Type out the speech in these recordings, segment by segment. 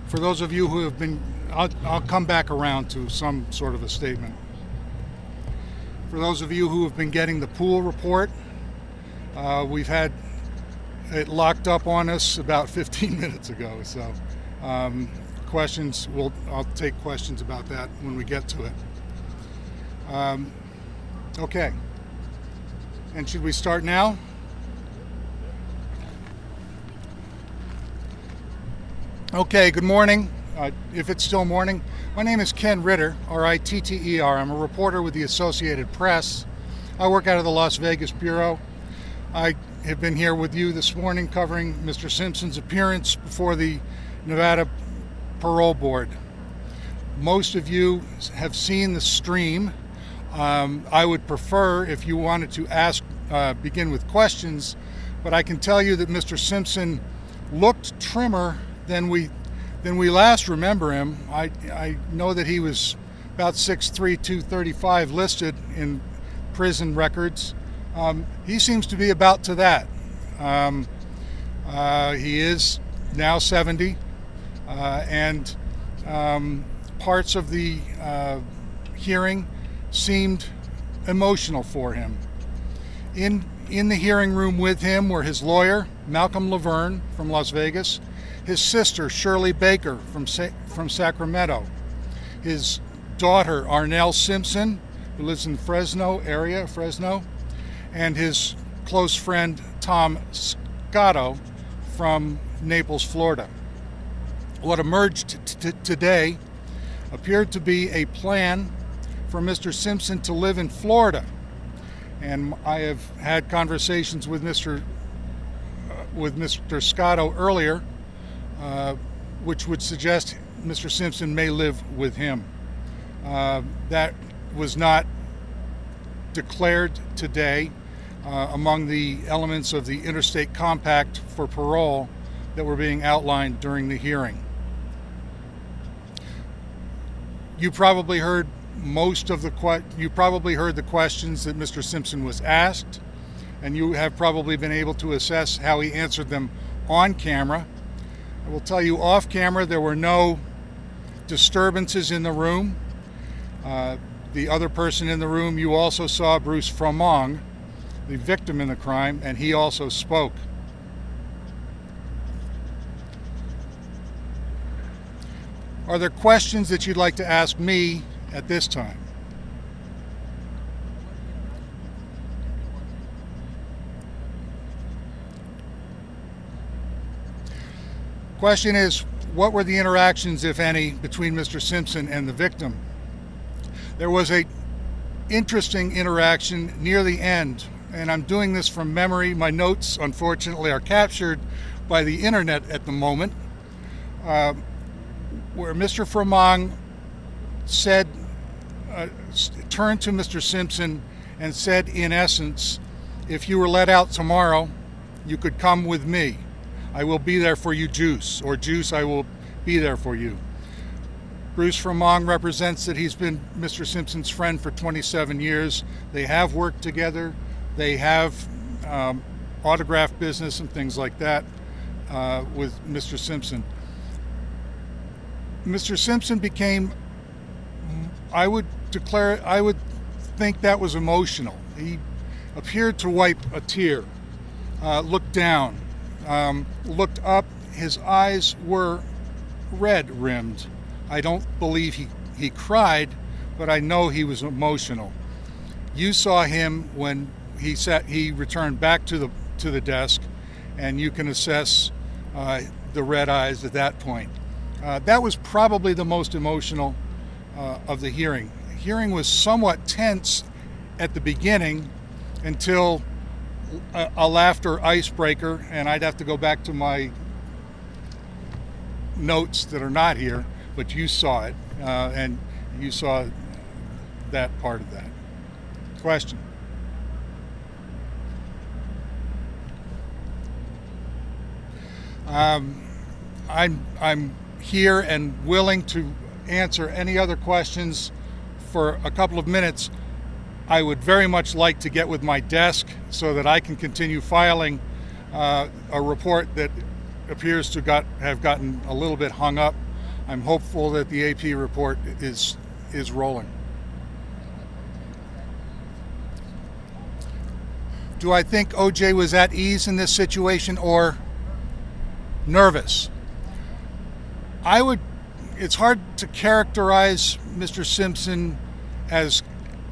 For those of you who have been, I'll come back around to some sort of a statement. For those of you who have been getting the pool report, we've had it locked up on us about 15 minutes ago. So questions, I'll take questions about that when we get to it. Okay. And should we start now? Okay, good morning. If it's still morning. My name is Ken Ritter, R-I-T-T-E-R. I'm a reporter with the Associated Press. I work out of the Las Vegas Bureau. I have been here with you this morning covering Mr. Simpson's appearance before the Nevada Parole Board. Most of you have seen the stream. I would prefer if you wanted to begin with questions, but I can tell you that Mr. Simpson looked trimmer than we last remember him. I know that he was about 6'3", 235 listed in prison records. He seems to be about to that. He is now 70, and parts of the hearing seemed emotional for him. In the hearing room with him were his lawyer, Malcolm Laverne from Las Vegas, his sister, Shirley Baker from Sacramento, his daughter, Arnell Simpson, who lives in Fresno, and his close friend, Tom Scotto from Naples, Florida. What emerged today appeared to be a plan for Mr. Simpson to live in Florida. And I have had conversations with Mr. Scotto earlier, which would suggest Mr. Simpson may live with him. That was not declared today among the elements of the interstate compact for parole that were being outlined during the hearing. You probably heard the questions that Mr. Simpson was asked, and you have probably been able to assess how he answered them on camera. I will tell you off camera there were no disturbances in the room. The other person in the room, you also saw Bruce Fromong, the victim in the crime, and he also spoke. Are there questions that you'd like to ask me at this time? Question is, what were the interactions, if any, between Mr. Simpson and the victim? There was an interesting interaction near the end, and I'm doing this from memory. My notes, unfortunately, are captured by the internet at the moment, where Mr. Fromong turned to Mr. Simpson and said, in essence, if you were let out tomorrow, you could come with me. I will be there for you, Juice, or Juice, I will be there for you. Bruce Fromong represents that he's been Mr. Simpson's friend for 27 years. They have worked together. They have autograph business and things like that with Mr. Simpson. Mr. Simpson became, I would think that was emotional. He appeared to wipe a tear, looked down, looked up. His eyes were red-rimmed. I don't believe he cried, but I know he was emotional. You saw him when he returned back to the desk, and you can assess the red eyes at that point. That was probably the most emotional of the hearing. The hearing was somewhat tense at the beginning until a laughter icebreaker, and I'd have to go back to my notes that are not here, but you saw it, and you saw that part of that. Question? I'm here and willing to answer any other questions for a couple of minutes. I would very much like to get with my desk so that I can continue filing a report that appears to have gotten a little bit hung up I'm hopeful that the AP report is rolling. Do I think OJ was at ease in this situation or nervous? It's hard to characterize Mr. Simpson as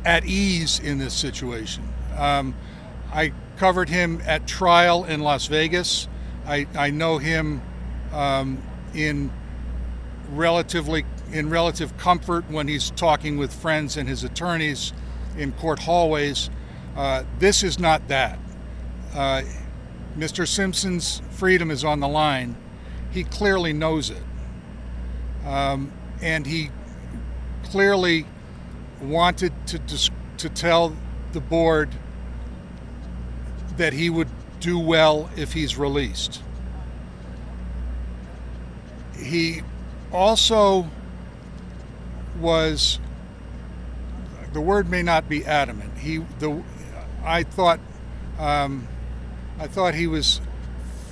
at ease in this situation. I covered him at trial in Las Vegas. I know him in relative comfort when he's talking with friends and his attorneys in court hallways. This is not that. Mr. Simpson's freedom is on the line. He clearly knows it. And he clearly wanted to tell the board that he would do well if he's released. He also was, the word may not be adamant. I thought he was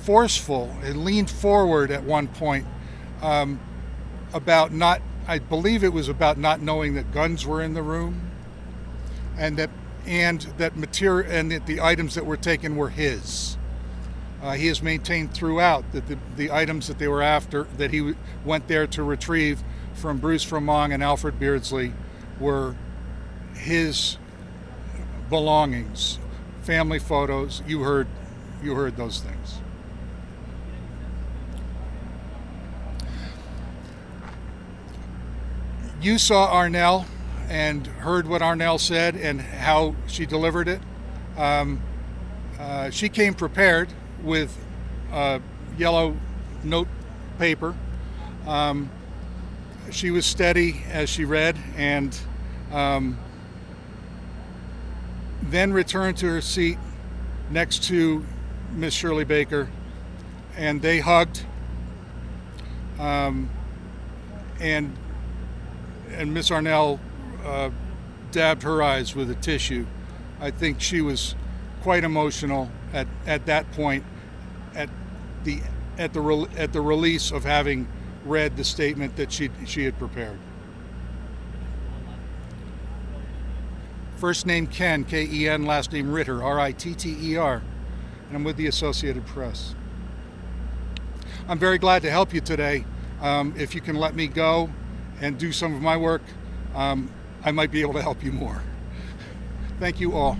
forceful and leaned forward at one point about not, I believe it was about not knowing that guns were in the room, and that material and that the items that were taken were his. He has maintained throughout that the items that they were after, that he went there to retrieve from Bruce Frommong and Alfred Beardsley, were his belongings, family photos. You heard those things. You saw Arnell and heard what Arnell said and how she delivered it. She came prepared with yellow note paper. She was steady as she read, and then returned to her seat next to Miss Shirley Baker, and they hugged. And Miss Arnell dabbed her eyes with a tissue. I think she was quite emotional at that point, at the release of having read the statement that she had prepared. First name Ken, K-E-N, last name Ritter, R-I-T-T-E-R, and I'm with the Associated Press. I'm very glad to help you today. If you can let me go and do some of my work, I might be able to help you more. Thank you all.